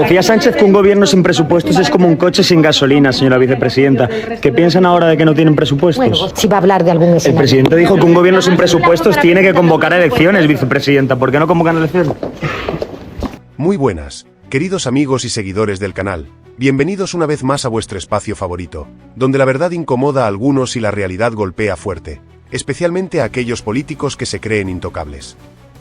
Decía Sánchez que un gobierno sin presupuestos es como un coche sin gasolina, señora vicepresidenta. ¿Qué piensan ahora de que no tienen presupuestos? Bueno, si va a hablar de algún escenario. El presidente dijo que un gobierno sin presupuestos tiene que convocar elecciones, vicepresidenta. ¿Por qué no convocan elecciones? Muy buenas, queridos amigos y seguidores del canal. Bienvenidos una vez más a vuestro espacio favorito, donde la verdad incomoda a algunos y la realidad golpea fuerte, especialmente a aquellos políticos que se creen intocables.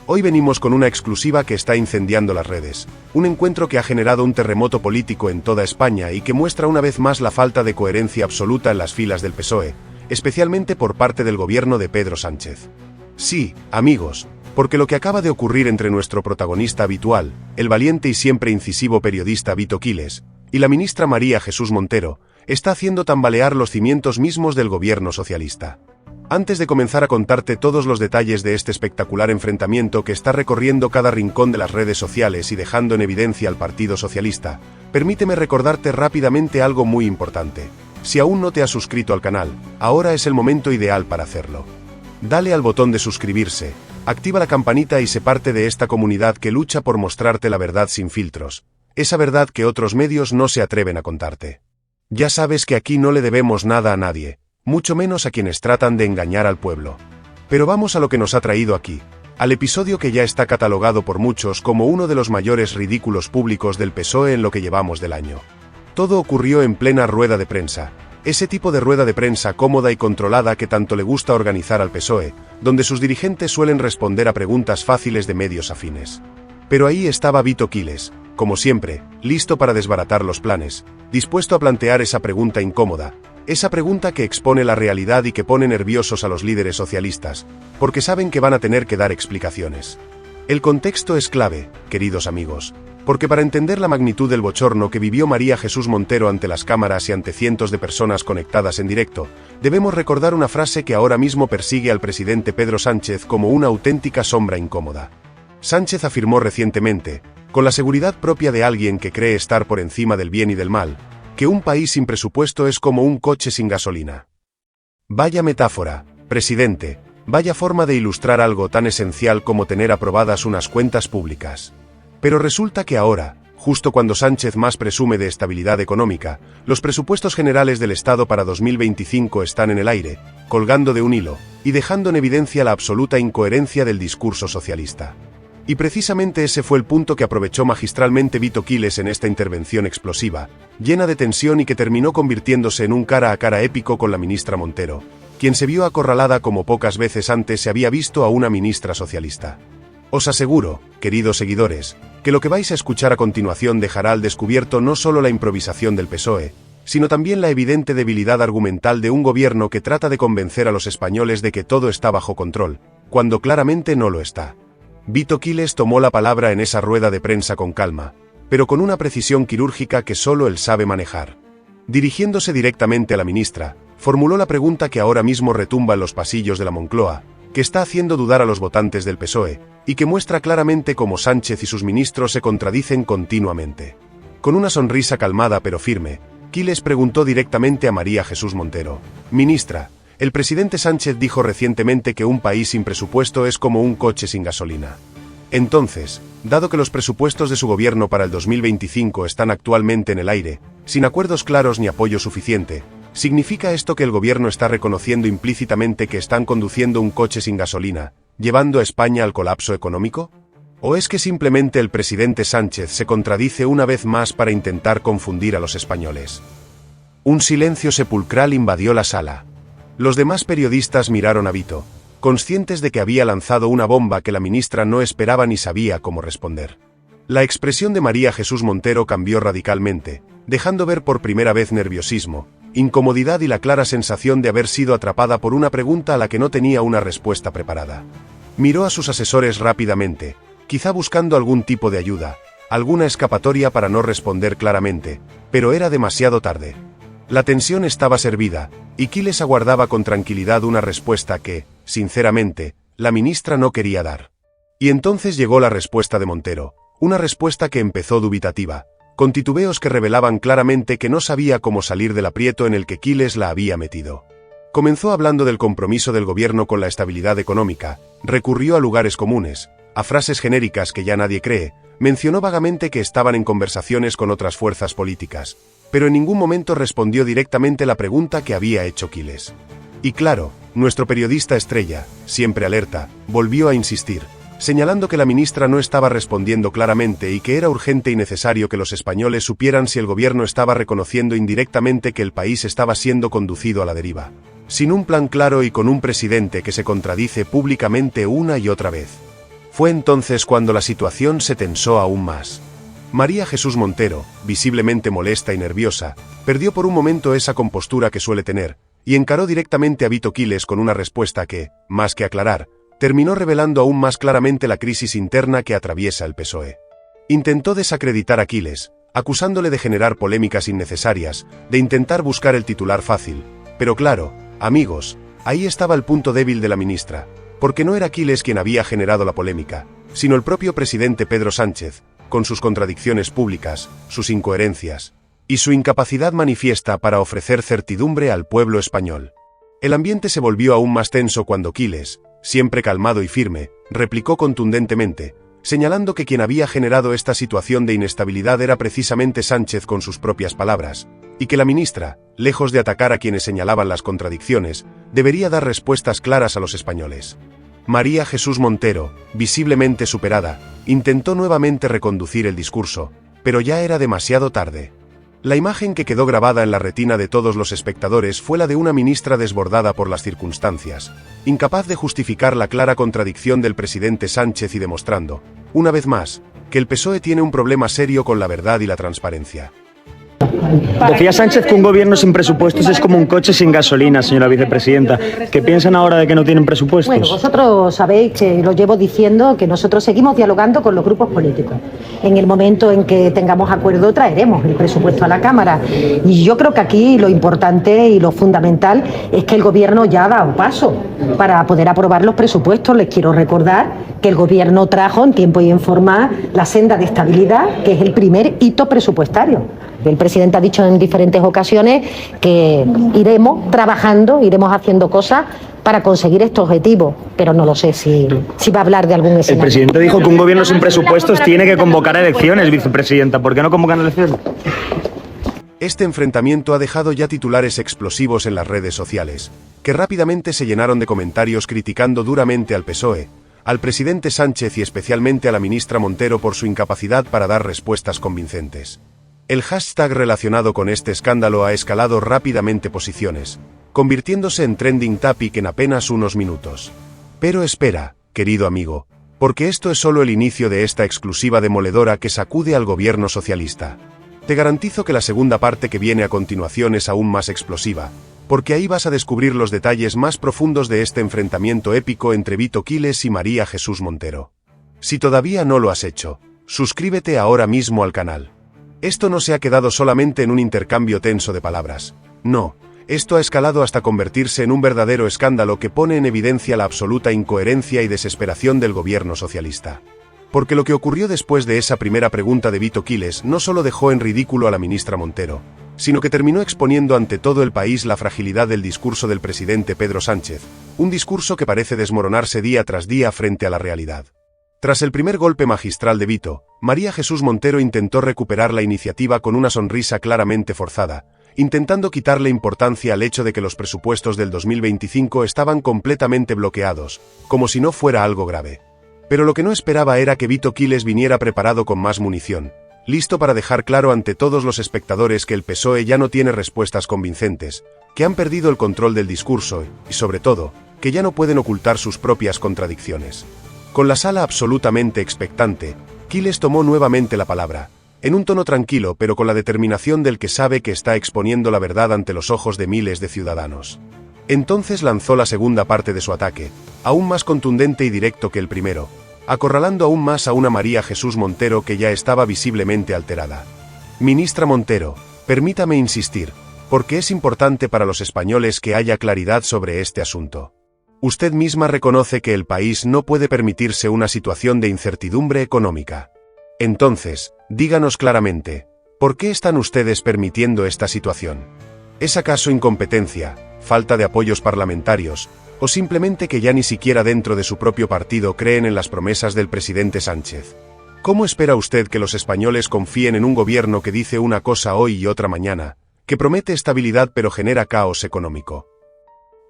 Hoy venimos con una exclusiva que está incendiando las redes, un encuentro que ha generado un terremoto político en toda España y que muestra una vez más la falta de coherencia absoluta en las filas del PSOE, especialmente por parte del gobierno de Pedro Sánchez. Sí, amigos, porque lo que acaba de ocurrir entre nuestro protagonista habitual, el valiente y siempre incisivo periodista Vito Quiles, y la ministra María Jesús Montero, está haciendo tambalear los cimientos mismos del gobierno socialista. Antes de comenzar a contarte todos los detalles de este espectacular enfrentamiento que está recorriendo cada rincón de las redes sociales y dejando en evidencia al Partido Socialista, permíteme recordarte rápidamente algo muy importante. Si aún no te has suscrito al canal, ahora es el momento ideal para hacerlo. Dale al botón de suscribirse, activa la campanita y sé parte de esta comunidad que lucha por mostrarte la verdad sin filtros, esa verdad que otros medios no se atreven a contarte. Ya sabes que aquí no le debemos nada a nadie, mucho menos a quienes tratan de engañar al pueblo. Pero vamos a lo que nos ha traído aquí, al episodio que ya está catalogado por muchos como uno de los mayores ridículos públicos del PSOE en lo que llevamos del año. Todo ocurrió en plena rueda de prensa, ese tipo de rueda de prensa cómoda y controlada que tanto le gusta organizar al PSOE, donde sus dirigentes suelen responder a preguntas fáciles de medios afines. Pero ahí estaba Vito Quiles, como siempre, listo para desbaratar los planes, dispuesto a plantear esa pregunta incómoda, esa pregunta que expone la realidad y que pone nerviosos a los líderes socialistas, porque saben que van a tener que dar explicaciones. El contexto es clave, queridos amigos, porque para entender la magnitud del bochorno que vivió María Jesús Montero ante las cámaras y ante cientos de personas conectadas en directo, debemos recordar una frase que ahora mismo persigue al presidente Pedro Sánchez como una auténtica sombra incómoda. Sánchez afirmó recientemente, con la seguridad propia de alguien que cree estar por encima del bien y del mal, que un país sin presupuesto es como un coche sin gasolina. Vaya metáfora, presidente, vaya forma de ilustrar algo tan esencial como tener aprobadas unas cuentas públicas. Pero resulta que ahora, justo cuando Sánchez más presume de estabilidad económica, los presupuestos generales del Estado para 2025 están en el aire, colgando de un hilo, y dejando en evidencia la absoluta incoherencia del discurso socialista. Y precisamente ese fue el punto que aprovechó magistralmente Vito Quiles en esta intervención explosiva, llena de tensión y que terminó convirtiéndose en un cara a cara épico con la ministra Montero, quien se vio acorralada como pocas veces antes se había visto a una ministra socialista. Os aseguro, queridos seguidores, que lo que vais a escuchar a continuación dejará al descubierto no solo la improvisación del PSOE, sino también la evidente debilidad argumental de un gobierno que trata de convencer a los españoles de que todo está bajo control, cuando claramente no lo está. Vito Quiles tomó la palabra en esa rueda de prensa con calma, pero con una precisión quirúrgica que solo él sabe manejar. Dirigiéndose directamente a la ministra, formuló la pregunta que ahora mismo retumba en los pasillos de la Moncloa, que está haciendo dudar a los votantes del PSOE, y que muestra claramente cómo Sánchez y sus ministros se contradicen continuamente. Con una sonrisa calmada pero firme, Quiles preguntó directamente a María Jesús Montero: «Ministra, el presidente Sánchez dijo recientemente que un país sin presupuesto es como un coche sin gasolina. Entonces, dado que los presupuestos de su gobierno para el 2025 están actualmente en el aire, sin acuerdos claros ni apoyo suficiente, ¿significa esto que el gobierno está reconociendo implícitamente que están conduciendo un coche sin gasolina, llevando a España al colapso económico? ¿O es que simplemente el presidente Sánchez se contradice una vez más para intentar confundir a los españoles?» Un silencio sepulcral invadió la sala. Los demás periodistas miraron a Vito, conscientes de que había lanzado una bomba que la ministra no esperaba ni sabía cómo responder. La expresión de María Jesús Montero cambió radicalmente, dejando ver por primera vez nerviosismo, incomodidad y la clara sensación de haber sido atrapada por una pregunta a la que no tenía una respuesta preparada. Miró a sus asesores rápidamente, quizá buscando algún tipo de ayuda, alguna escapatoria para no responder claramente, pero era demasiado tarde. La tensión estaba servida, y Quiles aguardaba con tranquilidad una respuesta que, sinceramente, la ministra no quería dar. Y entonces llegó la respuesta de Montero, una respuesta que empezó dubitativa, con titubeos que revelaban claramente que no sabía cómo salir del aprieto en el que Quiles la había metido. Comenzó hablando del compromiso del gobierno con la estabilidad económica, recurrió a lugares comunes, a frases genéricas que ya nadie cree, mencionó vagamente que estaban en conversaciones con otras fuerzas políticas, pero en ningún momento respondió directamente la pregunta que había hecho Quiles. Y claro, nuestro periodista estrella, siempre alerta, volvió a insistir, señalando que la ministra no estaba respondiendo claramente y que era urgente y necesario que los españoles supieran si el gobierno estaba reconociendo indirectamente que el país estaba siendo conducido a la deriva, sin un plan claro y con un presidente que se contradice públicamente una y otra vez. Fue entonces cuando la situación se tensó aún más. María Jesús Montero, visiblemente molesta y nerviosa, perdió por un momento esa compostura que suele tener, y encaró directamente a Vito Quiles con una respuesta que, más que aclarar, terminó revelando aún más claramente la crisis interna que atraviesa el PSOE. Intentó desacreditar a Quiles, acusándole de generar polémicas innecesarias, de intentar buscar el titular fácil, pero claro, amigos, ahí estaba el punto débil de la ministra, porque no era Quiles quien había generado la polémica, sino el propio presidente Pedro Sánchez, con sus contradicciones públicas, sus incoherencias, y su incapacidad manifiesta para ofrecer certidumbre al pueblo español. El ambiente se volvió aún más tenso cuando Quiles, siempre calmado y firme, replicó contundentemente, señalando que quien había generado esta situación de inestabilidad era precisamente Sánchez con sus propias palabras, y que la ministra, lejos de atacar a quienes señalaban las contradicciones, debería dar respuestas claras a los españoles. María Jesús Montero, visiblemente superada, intentó nuevamente reconducir el discurso, pero ya era demasiado tarde. La imagen que quedó grabada en la retina de todos los espectadores fue la de una ministra desbordada por las circunstancias, incapaz de justificar la clara contradicción del presidente Sánchez y demostrando, una vez más, que el PSOE tiene un problema serio con la verdad y la transparencia. Decía Sánchez que un gobierno sin presupuestos es como un coche sin gasolina, señora vicepresidenta. ¿Qué piensan ahora de que no tienen presupuestos? Bueno, vosotros sabéis que lo llevo diciendo, que nosotros seguimos dialogando con los grupos políticos. En el momento en que tengamos acuerdo traeremos el presupuesto a la Cámara. Y yo creo que aquí lo importante y lo fundamental es que el gobierno ya ha dado paso para poder aprobar los presupuestos. Les quiero recordar que el gobierno trajo en tiempo y en forma la senda de estabilidad, que es el primer hito presupuestario. El presidente ha dicho en diferentes ocasiones que iremos trabajando, iremos haciendo cosas para conseguir este objetivo, pero no lo sé si va a hablar de algún escenario. El presidente dijo que un gobierno sin presupuestos tiene que convocar elecciones, vicepresidenta. ¿Por qué no convocan elecciones? Este enfrentamiento ha dejado ya titulares explosivos en las redes sociales, que rápidamente se llenaron de comentarios criticando duramente al PSOE, al presidente Sánchez y especialmente a la ministra Montero por su incapacidad para dar respuestas convincentes. El hashtag relacionado con este escándalo ha escalado rápidamente posiciones, convirtiéndose en trending topic en apenas unos minutos. Pero espera, querido amigo, porque esto es solo el inicio de esta exclusiva demoledora que sacude al gobierno socialista. Te garantizo que la segunda parte que viene a continuación es aún más explosiva, porque ahí vas a descubrir los detalles más profundos de este enfrentamiento épico entre Vito Quiles y María Jesús Montero. Si todavía no lo has hecho, suscríbete ahora mismo al canal. Esto no se ha quedado solamente en un intercambio tenso de palabras. No, esto ha escalado hasta convertirse en un verdadero escándalo que pone en evidencia la absoluta incoherencia y desesperación del gobierno socialista. Porque lo que ocurrió después de esa primera pregunta de Vito Quiles no solo dejó en ridículo a la ministra Montero, sino que terminó exponiendo ante todo el país la fragilidad del discurso del presidente Pedro Sánchez, un discurso que parece desmoronarse día tras día frente a la realidad. Tras el primer golpe magistral de Vito, María Jesús Montero intentó recuperar la iniciativa con una sonrisa claramente forzada, intentando quitarle importancia al hecho de que los presupuestos del 2025 estaban completamente bloqueados, como si no fuera algo grave. Pero lo que no esperaba era que Vito Quiles viniera preparado con más munición, listo para dejar claro ante todos los espectadores que el PSOE ya no tiene respuestas convincentes, que han perdido el control del discurso y, sobre todo, que ya no pueden ocultar sus propias contradicciones. Con la sala absolutamente expectante, Quiles tomó nuevamente la palabra, en un tono tranquilo pero con la determinación del que sabe que está exponiendo la verdad ante los ojos de miles de ciudadanos. Entonces lanzó la segunda parte de su ataque, aún más contundente y directo que el primero, acorralando aún más a una María Jesús Montero que ya estaba visiblemente alterada. Ministra Montero, permítame insistir, porque es importante para los españoles que haya claridad sobre este asunto. Usted misma reconoce que el país no puede permitirse una situación de incertidumbre económica. Entonces, díganos claramente, ¿por qué están ustedes permitiendo esta situación? ¿Es acaso incompetencia, falta de apoyos parlamentarios, o simplemente que ya ni siquiera dentro de su propio partido creen en las promesas del presidente Sánchez? ¿Cómo espera usted que los españoles confíen en un gobierno que dice una cosa hoy y otra mañana, que promete estabilidad pero genera caos económico?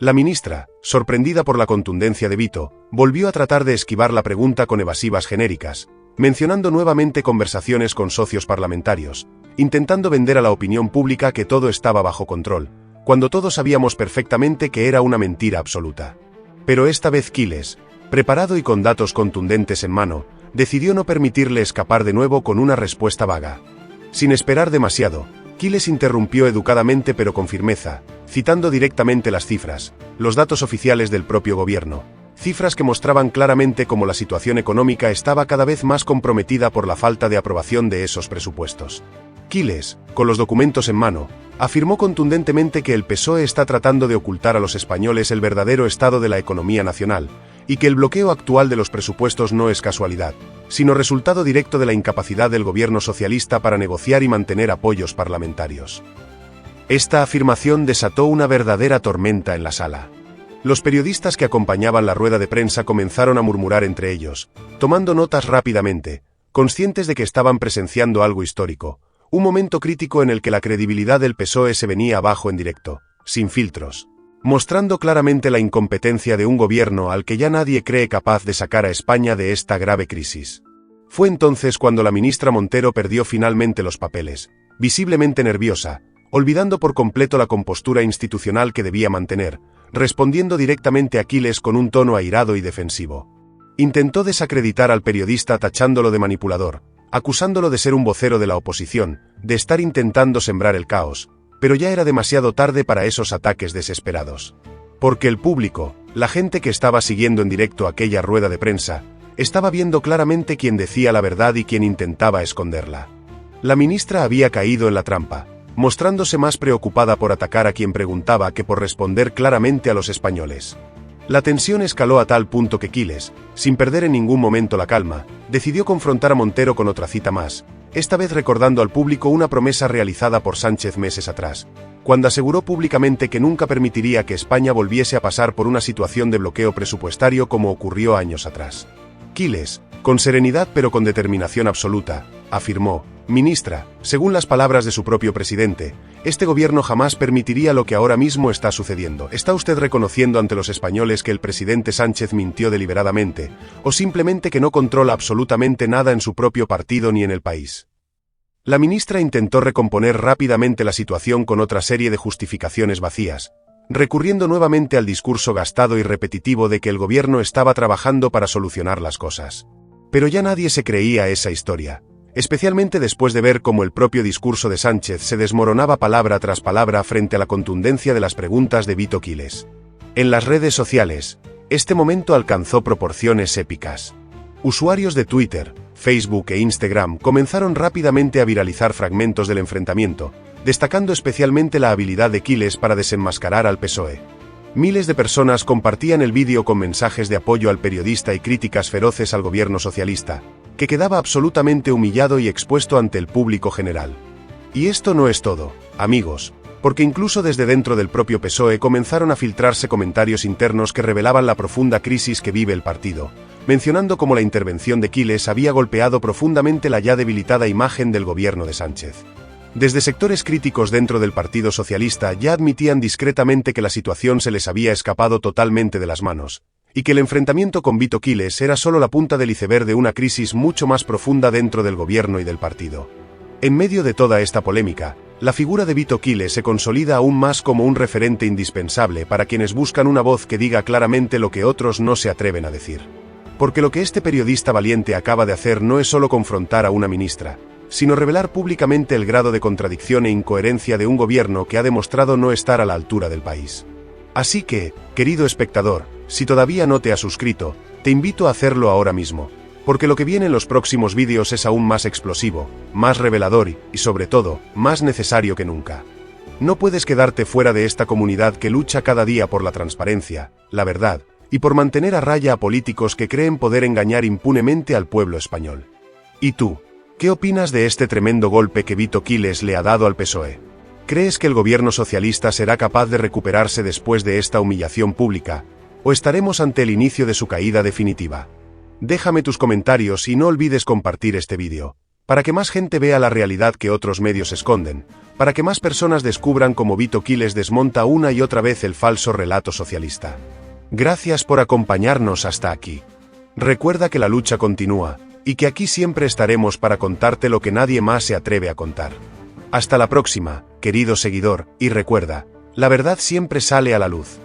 La ministra, sorprendida por la contundencia de Vito, volvió a tratar de esquivar la pregunta con evasivas genéricas, mencionando nuevamente conversaciones con socios parlamentarios, intentando vender a la opinión pública que todo estaba bajo control, cuando todos sabíamos perfectamente que era una mentira absoluta. Pero esta vez Quiles, preparado y con datos contundentes en mano, decidió no permitirle escapar de nuevo con una respuesta vaga. Sin esperar demasiado, Quiles interrumpió educadamente pero con firmeza, citando directamente las cifras, los datos oficiales del propio gobierno, cifras que mostraban claramente cómo la situación económica estaba cada vez más comprometida por la falta de aprobación de esos presupuestos. Quiles, con los documentos en mano, afirmó contundentemente que el PSOE está tratando de ocultar a los españoles el verdadero estado de la economía nacional, y que el bloqueo actual de los presupuestos no es casualidad, sino resultado directo de la incapacidad del gobierno socialista para negociar y mantener apoyos parlamentarios. Esta afirmación desató una verdadera tormenta en la sala. Los periodistas que acompañaban la rueda de prensa comenzaron a murmurar entre ellos, tomando notas rápidamente, conscientes de que estaban presenciando algo histórico, un momento crítico en el que la credibilidad del PSOE se venía abajo en directo, sin filtros, mostrando claramente la incompetencia de un gobierno al que ya nadie cree capaz de sacar a España de esta grave crisis. Fue entonces cuando la ministra Montero perdió finalmente los papeles, visiblemente nerviosa, olvidando por completo la compostura institucional que debía mantener, respondiendo directamente a Quiles con un tono airado y defensivo. Intentó desacreditar al periodista tachándolo de manipulador, acusándolo de ser un vocero de la oposición, de estar intentando sembrar el caos, pero ya era demasiado tarde para esos ataques desesperados. Porque el público, la gente que estaba siguiendo en directo aquella rueda de prensa, estaba viendo claramente quién decía la verdad y quién intentaba esconderla. La ministra había caído en la trampa, mostrándose más preocupada por atacar a quien preguntaba que por responder claramente a los españoles. La tensión escaló a tal punto que Quiles, sin perder en ningún momento la calma, decidió confrontar a Montero con otra cita más, esta vez recordando al público una promesa realizada por Sánchez meses atrás, cuando aseguró públicamente que nunca permitiría que España volviese a pasar por una situación de bloqueo presupuestario como ocurrió años atrás. Quiles, con serenidad pero con determinación absoluta, afirmó: «Ministra, según las palabras de su propio presidente, este gobierno jamás permitiría lo que ahora mismo está sucediendo. ¿Está usted reconociendo ante los españoles que el presidente Sánchez mintió deliberadamente, o simplemente que no controla absolutamente nada en su propio partido ni en el país?» La ministra intentó recomponer rápidamente la situación con otra serie de justificaciones vacías, recurriendo nuevamente al discurso gastado y repetitivo de que el gobierno estaba trabajando para solucionar las cosas. Pero ya nadie se creía esa historia, especialmente después de ver cómo el propio discurso de Sánchez se desmoronaba palabra tras palabra frente a la contundencia de las preguntas de Vito Quiles. En las redes sociales, este momento alcanzó proporciones épicas. Usuarios de Twitter, Facebook e Instagram comenzaron rápidamente a viralizar fragmentos del enfrentamiento, destacando especialmente la habilidad de Quiles para desenmascarar al PSOE. Miles de personas compartían el vídeo con mensajes de apoyo al periodista y críticas feroces al gobierno socialista, que quedaba absolutamente humillado y expuesto ante el público general. Y esto no es todo, amigos, porque incluso desde dentro del propio PSOE comenzaron a filtrarse comentarios internos que revelaban la profunda crisis que vive el partido, mencionando cómo la intervención de Quiles había golpeado profundamente la ya debilitada imagen del gobierno de Sánchez. Desde sectores críticos dentro del Partido Socialista ya admitían discretamente que la situación se les había escapado totalmente de las manos, y que el enfrentamiento con Vito Quiles era solo la punta del iceberg de una crisis mucho más profunda dentro del gobierno y del partido. En medio de toda esta polémica, la figura de Vito Quiles se consolida aún más como un referente indispensable para quienes buscan una voz que diga claramente lo que otros no se atreven a decir. Porque lo que este periodista valiente acaba de hacer no es solo confrontar a una ministra, sino revelar públicamente el grado de contradicción e incoherencia de un gobierno que ha demostrado no estar a la altura del país. Así que, querido espectador, si todavía no te has suscrito, te invito a hacerlo ahora mismo, porque lo que viene en los próximos vídeos es aún más explosivo, más revelador y, sobre todo, más necesario que nunca. No puedes quedarte fuera de esta comunidad que lucha cada día por la transparencia, la verdad, y por mantener a raya a políticos que creen poder engañar impunemente al pueblo español. ¿Y tú? ¿Qué opinas de este tremendo golpe que Vito Quiles le ha dado al PSOE? ¿Crees que el gobierno socialista será capaz de recuperarse después de esta humillación pública, o estaremos ante el inicio de su caída definitiva? Déjame tus comentarios y no olvides compartir este vídeo, para que más gente vea la realidad que otros medios esconden, para que más personas descubran cómo Vito Quiles desmonta una y otra vez el falso relato socialista. Gracias por acompañarnos hasta aquí. Recuerda que la lucha continúa, y que aquí siempre estaremos para contarte lo que nadie más se atreve a contar. Hasta la próxima, querido seguidor, y recuerda, la verdad siempre sale a la luz.